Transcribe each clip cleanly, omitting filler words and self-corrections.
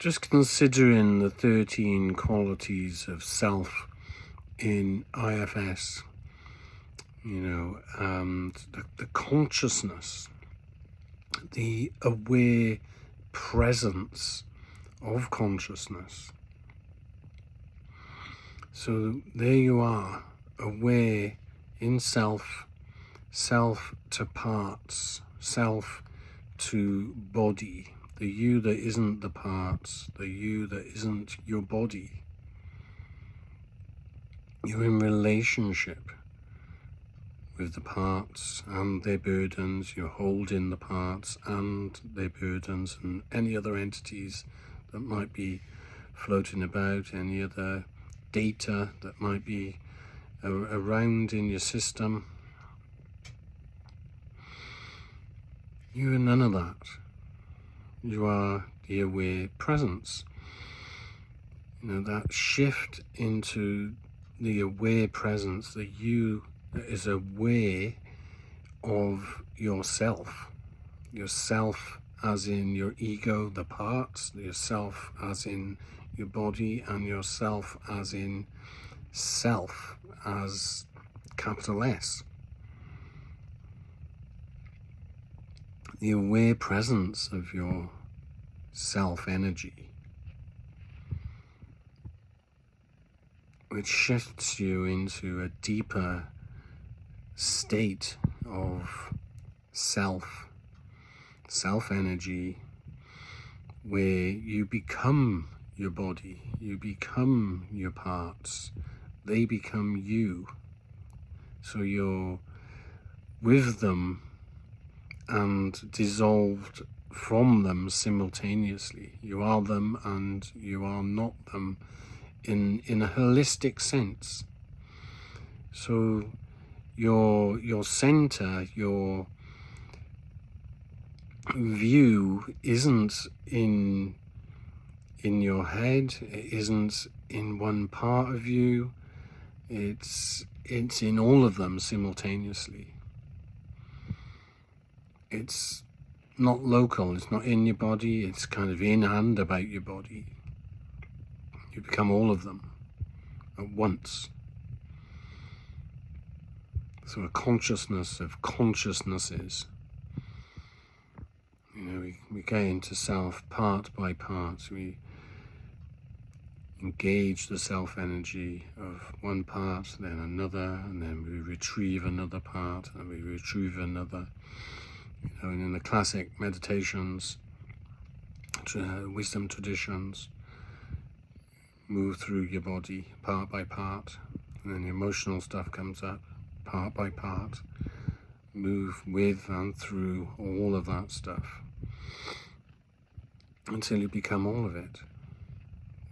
just considering the 13 qualities of self in IFS, the consciousness, the aware presence of consciousness. So there you are, aware in self, self to parts, self to body, the you that isn't the parts, the you that isn't your body. You're in relationship with the parts and their burdens. You're holding the parts and their burdens and any other entities that might be floating about, any other data that might be around in your system. You are none of that. You are the aware presence. That shift into the aware presence, the you that is aware of yourself as in your ego, the parts, yourself as in your body, and yourself as in self, as capital S. The aware presence of your self energy, which shifts you into a deeper state of self energy, where you become your body, you become your parts, they become you. So you're with them and dissolved from them simultaneously. You are them and you are not them in a holistic sense. So your center, your view isn't in your head, it isn't in one part of you, it's in all of them simultaneously. It's not local, it's not in your body, it's kind of in and about your body. You become all of them at once. So a consciousness of consciousnesses. We get into self part by part. We engage the self energy of one part, then another, and then we retrieve another part, and we retrieve another. And in the classic meditations, wisdom traditions, move through your body part by part, and then the emotional stuff comes up part by part. Move with and through all of that stuff until you become all of it.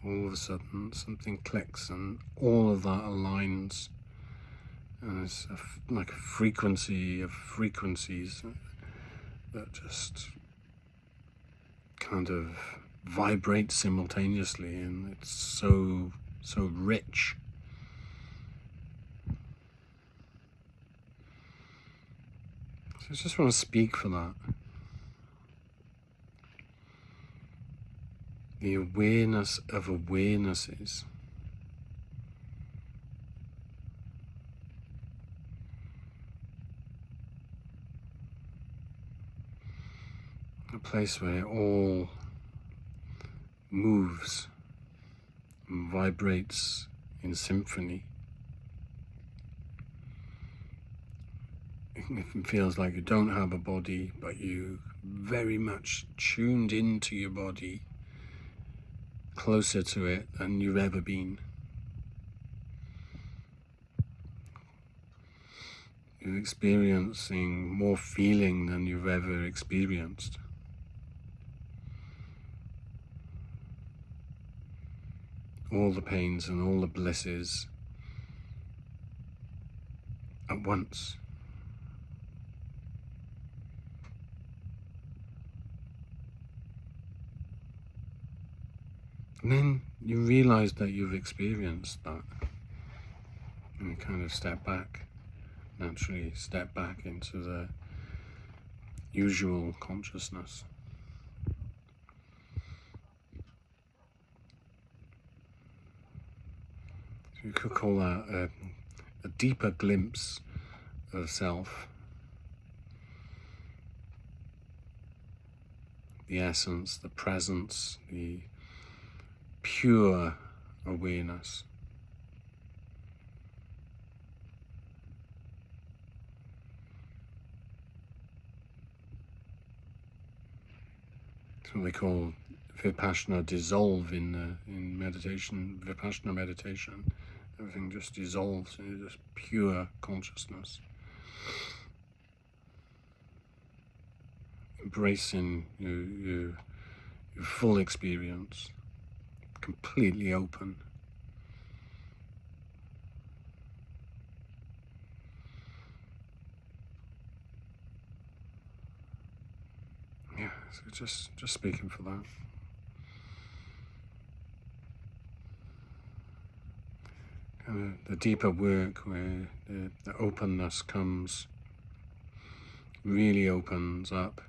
All of a sudden something clicks and all of that aligns, and it's like a frequency of frequencies that just kind of vibrate simultaneously, and it's so rich. So I just want to speak for that. The awareness of awarenesses. A place where it all moves and vibrates in symphony. It feels like you don't have a body, but you very much tuned into your body, closer to it than you've ever been. You're experiencing more feeling than you've ever experienced. All the pains and all the blisses at once. And then you realize that you've experienced that, and you kind of naturally step back into the usual consciousness. You could call that a deeper glimpse of self, the essence, the presence, the pure awareness. It's what they call Vipassana dissolve in meditation, Vipassana meditation. Everything just dissolves into just pure consciousness. Embracing your full experience, completely open. Yeah, so just speaking for that. Kind of the deeper work where the openness comes, really opens up.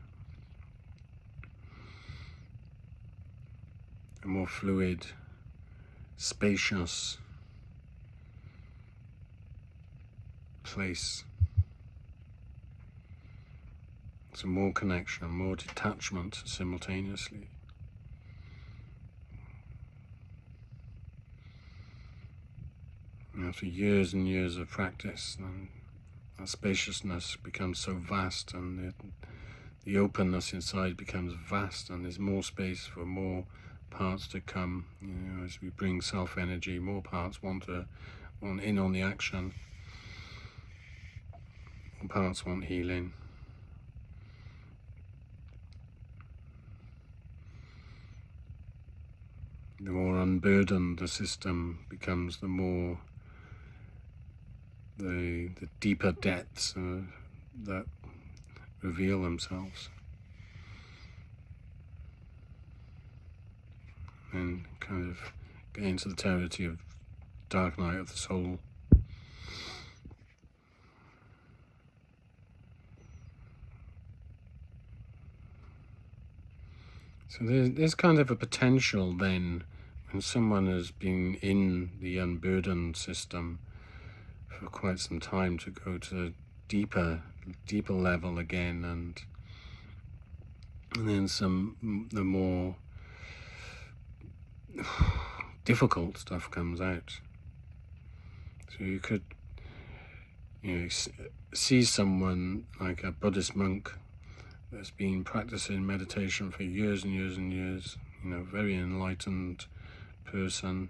A more fluid, spacious place. So more connection, more detachment simultaneously. After years and years of practice, then that spaciousness becomes so vast, and the openness inside becomes vast, and there's more space for more parts to come. As we bring self-energy, more parts want in on the action. More parts want healing. The more unburdened the system becomes, the more the deeper depths that reveal themselves. And kind of get into the territory of dark night of the soul. So there's kind of a potential then, when someone has been in the unburdened system for quite some time, to go to deeper level again, and then the more difficult stuff comes out. So you could see someone like a Buddhist monk that's been practicing meditation for years and years and years, very enlightened person,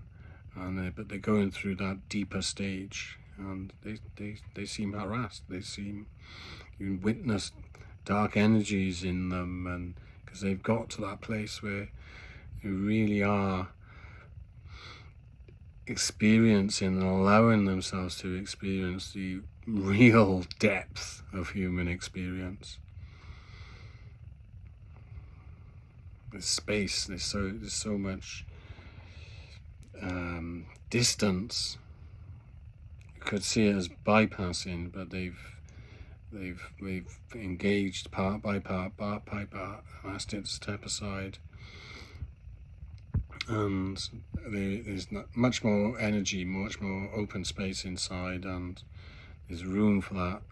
and but they're going through that deeper stage, and they seem harassed. You witness dark energies in them, and because they've got to that place where they really are experiencing and allowing themselves to experience the real depth of human experience. There's space, there's so much distance. You could see it as bypassing, but they've engaged part by part, asked it to step aside, and there's much more energy, much more open space inside, and there's room for that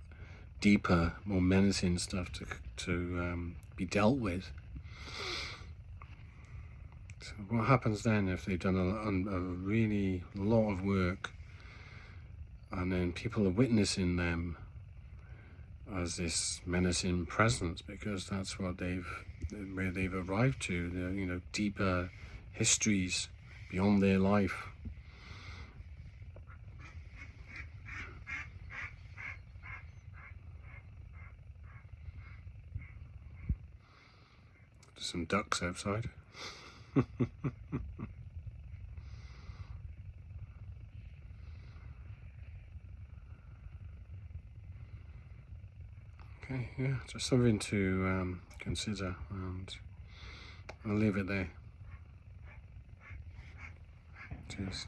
deeper, more menacing stuff to be dealt with. So what happens then if they've done a really lot of work, and then people are witnessing them as this menacing presence, because that's where they've arrived to, deeper histories beyond their life. There's some ducks outside. Okay, yeah, just something to consider, and I'll leave it there. Cheers.